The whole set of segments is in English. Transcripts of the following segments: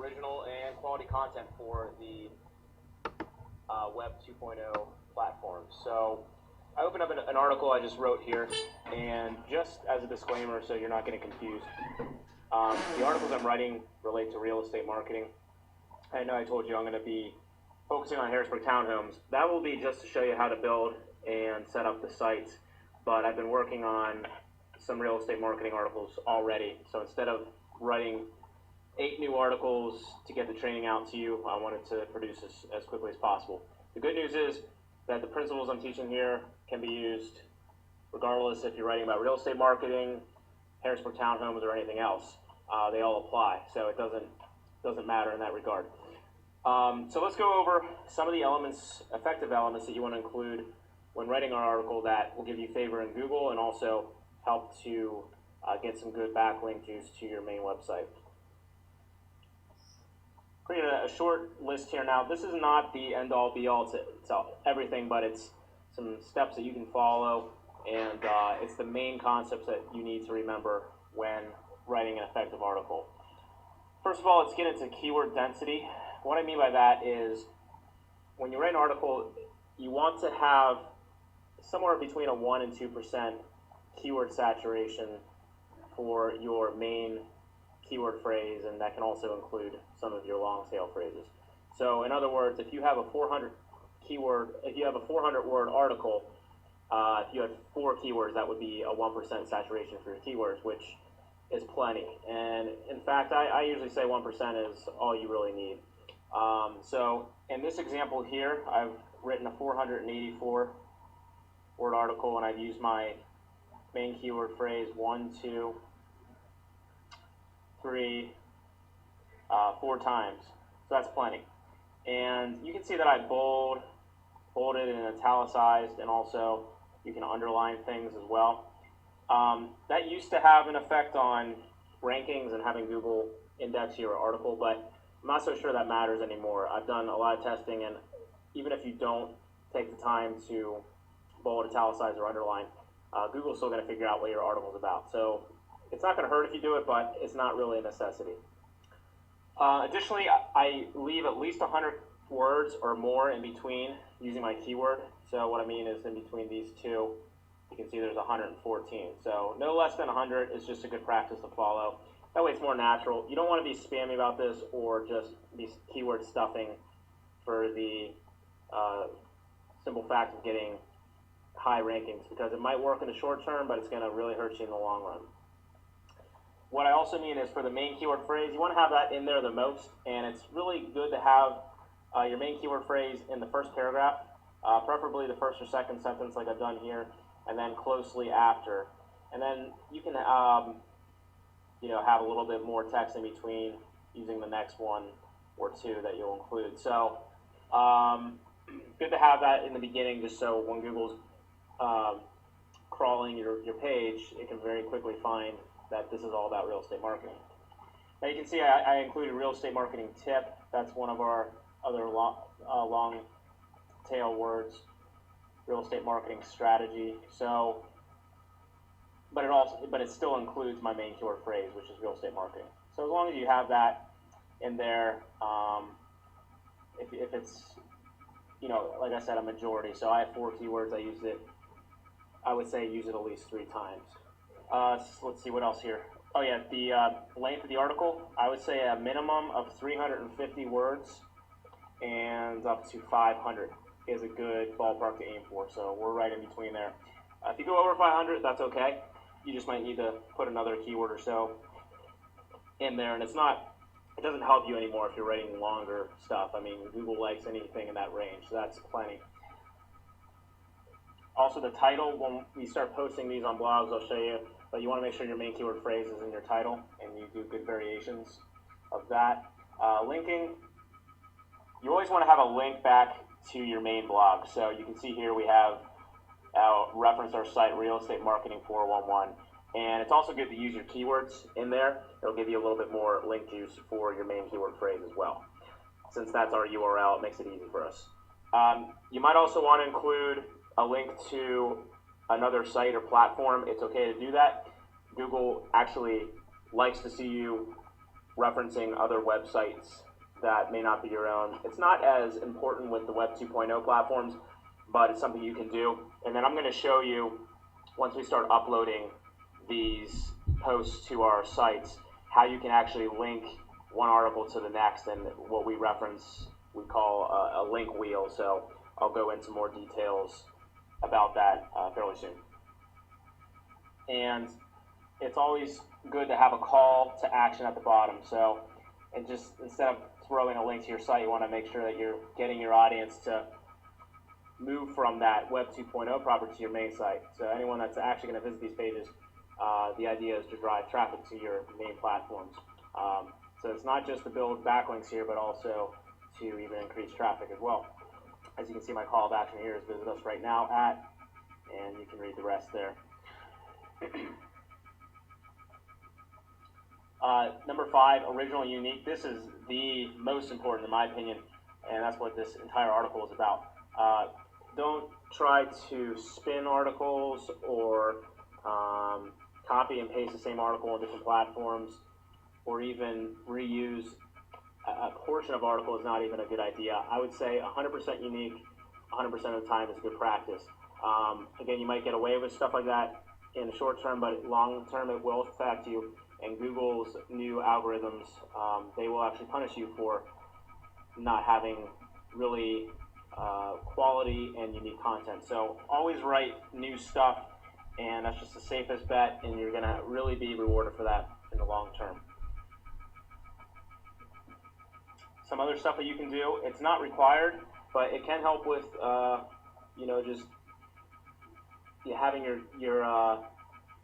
original and quality content for the Web 2.0 platform. So I opened up an article I just wrote here, and just as a disclaimer so you're not getting confused, the articles I'm writing relate to real estate marketing. I know I told you I'm going to be focusing on Harrisburg townhomes. That will be just to show you how to build and set up the sites, but I've been working on some real estate marketing articles already. So instead of writing 8 new articles to get the training out to you, I wanted to produce as quickly as possible. The good news is that the principles I'm teaching here can be used regardless if you're writing about real estate marketing, Harrisburg townhomes, or anything else. They all apply, so it doesn't matter in that regard. So let's go over some of the elements, effective elements that you want to include when writing an article that will give you favor in Google and also help to get some good backlink juice to your main website. Create a short list here. Now, this is not the end-all, be-all to everything, but it's some steps that you can follow, and it's the main concepts that you need to remember when writing an effective article. First of all, let's get into keyword density. What I mean by that is when you write an article, you want to have somewhere between a 1 and 2% keyword saturation for your main keyword phrase, and that can also include some of your long tail phrases. So in other words, if you have a 400 word article, if you had 4 keywords, that would be a 1% saturation for your keywords, which is plenty. And in fact, I usually say 1% is all you really need. So in this example here, I've written a 484 word article, and I've used my main keyword phrase 1, 2, 3, 4 times. So that's plenty. And you can see that I bolded and italicized, and also you can underline things as well. That used to have an effect on rankings and having Google index your article, but I'm not so sure that matters anymore. I've done a lot of testing, and even if you don't take the time to bold, italicize, or underline, Google's still going to figure out what your article's about. So it's not going to hurt if you do it, but it's not really a necessity. Additionally, I leave at least 100 words or more in between using my keyword. So what I mean is in between these two, you can see there's 114. So no less than 100 is just a good practice to follow. That way it's more natural. You don't want to be spammy about this or just be keyword stuffing for the simple fact of getting high rankings, because it might work in the short term, but it's going to really hurt you in the long run. What I also mean is for the main keyword phrase, you want to have that in there the most, and it's really good to have your main keyword phrase in the first paragraph, preferably the first or second sentence like I've done here, and then closely after. And then you can have a little bit more text in between using the next 1 or 2 that you'll include. So good to have that in the beginning, just so when Google's crawling your page, it can very quickly find that this is all about real estate marketing. Now you can see I included real estate marketing tip. That's one of our other long tail words, real estate marketing strategy. So, but it still includes my main keyword phrase, which is real estate marketing. So as long as you have that in there, if it's, like I said, a majority. So I have 4 keywords. I would say use it at least 3 times. Let's see what else here. Oh yeah, the length of the article, I would say a minimum of 350 words and up to 500 is a good ballpark to aim for. So we're right in between there. If you go over 500, that's okay. You just might need to put another keyword or so in there, and it doesn't help you anymore if you're writing longer stuff. I mean, Google likes anything in that range, so that's plenty. Also, the title, when we start posting these on blogs, I'll show you, but you want to make sure your main keyword phrase is in your title, and you do good variations of that. Linking, you always want to have a link back to your main blog. So you can see here we have reference our site, Real Estate Marketing 411, and it's also good to use your keywords in there. It'll give you a little bit more link juice for your main keyword phrase as well. Since that's our URL, it makes it easy for us. You might also want to include a link to another site or platform. It's okay to do that. Google actually likes to see you referencing other websites that may not be your own. It's not as important with the Web 2.0 platforms, but it's something you can do. And then I'm going to show you, once we start uploading these posts to our sites, how you can actually link one article to the next, and what we call a link wheel. So I'll go into more details about that fairly soon. And it's always good to have a call to action at the bottom. So, and just instead of throwing a link to your site, you want to make sure that you're getting your audience to move from that Web 2.0 property to your main site. So anyone that's actually going to visit these pages, the idea is to drive traffic to your main platforms. So it's not just to build backlinks here, but also to even increase traffic as well. As you can see, my call to action here is visit us right now at, and you can read the rest there. Number 5, original and unique. This is the most important in my opinion, and that's what this entire article is about. Don't try to spin articles or copy and paste the same article on different platforms, or even reuse a portion of article is not even a good idea. I would say 100% unique 100% of the time is good practice. Again, you might get away with stuff like that in the short term, but long term it will affect you. And Google's new algorithms, they will actually punish you for not having really quality and unique content. So always write new stuff, and that's just the safest bet, and you're going to really be rewarded for that in the long term. Some other stuff that you can do, it's not required, but it can help with, just having your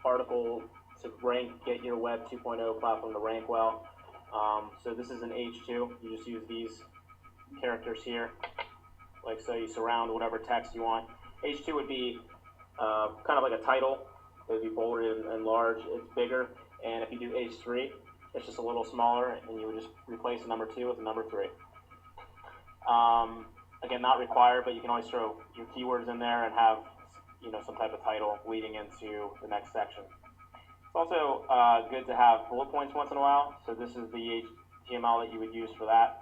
article to rank, get your Web 2.0 platform to rank well. So this is an H2. You just use these characters here, like so. You surround whatever text you want. H2 would be kind of like a title. It would be bolded and large. It's bigger. And if you do H3, it's just a little smaller, and you would just replace the number 2 with the number 3. Again, not required, but you can always throw your keywords in there and have some type of title leading into the next section. It's also good to have bullet points once in a while. So this is the HTML that you would use for that.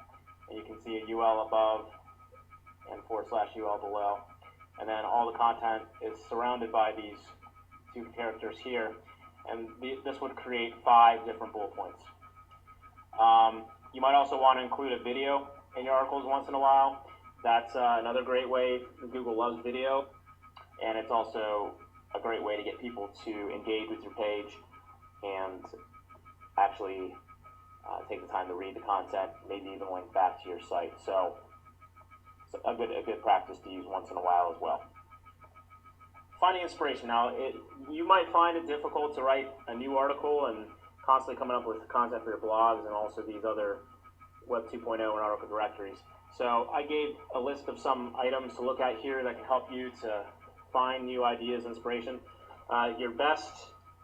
And you can see a UL above and /UL below. And then all the content is surrounded by these 2 characters here. And this would create 5 different bullet points. You might also want to include a video in your articles once in a while. That's another great way. Google loves video. And it's also a great way to get people to engage with your page and actually take the time to read the content, maybe even link back to your site. So it's a good practice to use once in a while as well. Finding inspiration. Now, you might find it difficult to write a new article and constantly coming up with content for your blogs and also these other Web 2.0 and article directories. So I gave a list of some items to look at here that can help you to find new ideas, inspiration. Your best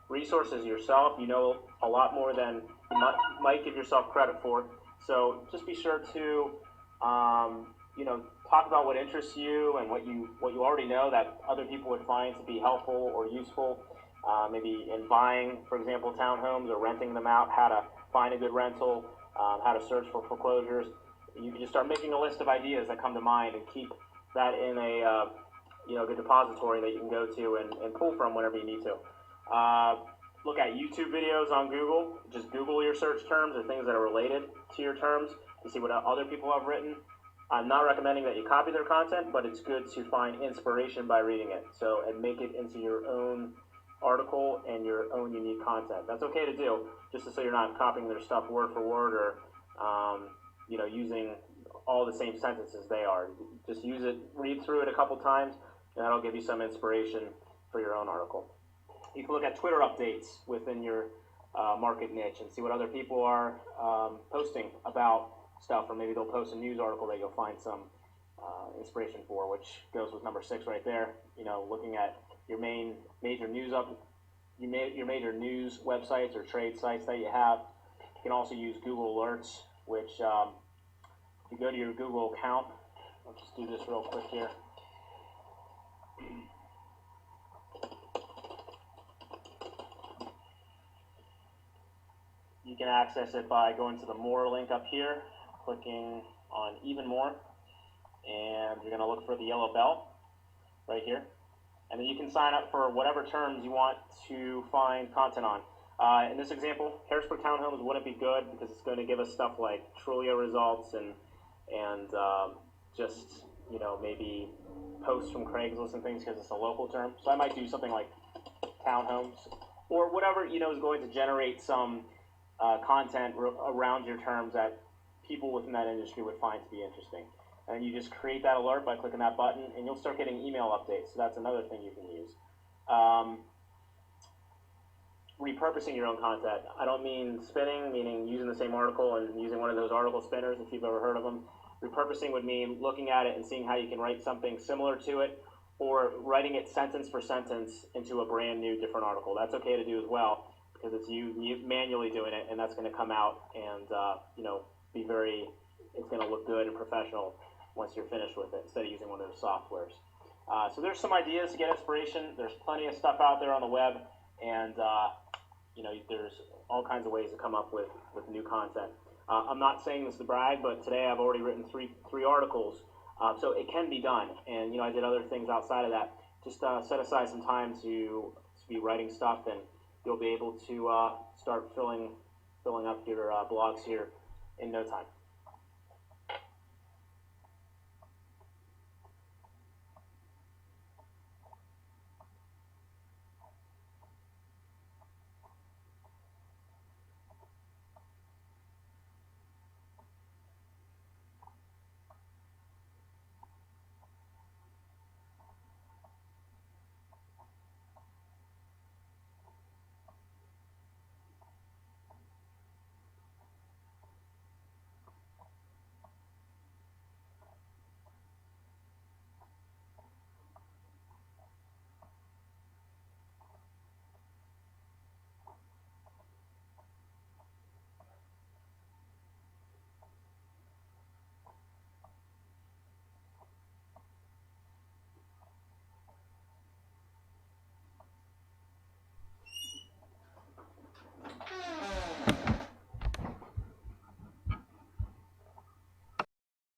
resource is yourself. You know a lot more than you might give yourself credit for. So just be sure to, talk about what interests you and what you already know that other people would find to be helpful or useful. Maybe in buying, for example, townhomes or renting them out, how to find a good rental, how to search for foreclosures. You can just start making a list of ideas that come to mind and keep that in a good depository that you can go to and pull from whenever you need to. Look at YouTube videos on Google. Just Google your search terms or things that are related to your terms to see what other people have written. I'm not recommending that you copy their content, but it's good to find inspiration by reading it. So, and make it into your own article and your own unique content. That's okay to do, just so you're not copying their stuff word for word or, using all the same sentences they are. Just use it, read through it a couple times, and that'll give you some inspiration for your own article. You can look at Twitter updates within your market niche and see what other people are posting about stuff, or maybe they'll post a news article that you'll find some inspiration for, which goes with number 6 right there. Looking at your major news websites or trade sites that you have. You can also use Google Alerts, which if you go to your Google account, I'll just do this real quick here. you can access it by going to the More link up here, clicking on Even More, and you're going to look for the yellow bell right here. And then you can sign up for whatever terms you want to find content on. In this example, Harrisburg Townhomes wouldn't be good because it's going to give us stuff like Trulio results and just, you know, maybe posts from Craigslist and things because it's a local term. So I might do something like townhomes or whatever, you know, is going to generate some content around your terms that people within that industry would find to be interesting. And you just create that alert by clicking that button, and you'll start getting email updates. So that's another thing you can use. Repurposing your own content. I don't mean spinning, meaning using the same article and using one of those article spinners, if you've ever heard of them. Repurposing would mean looking at it and seeing how you can write something similar to it, or writing it sentence for sentence into a brand new different article. That's okay to do as well, because it's you manually doing it, and that's going to come out and you know, be very, it's going to look good and professional once you're finished with it, instead of using one of those softwares. So there's some ideas to get inspiration. There's plenty of stuff out there on the web, and you know, there's all kinds of ways to come up with new content. I'm not saying this to brag, but today I've already written three articles, so it can be done. And you know, I did other things outside of that. Just set aside some time to be writing stuff, and you'll be able to start filling up your blogs here in no time.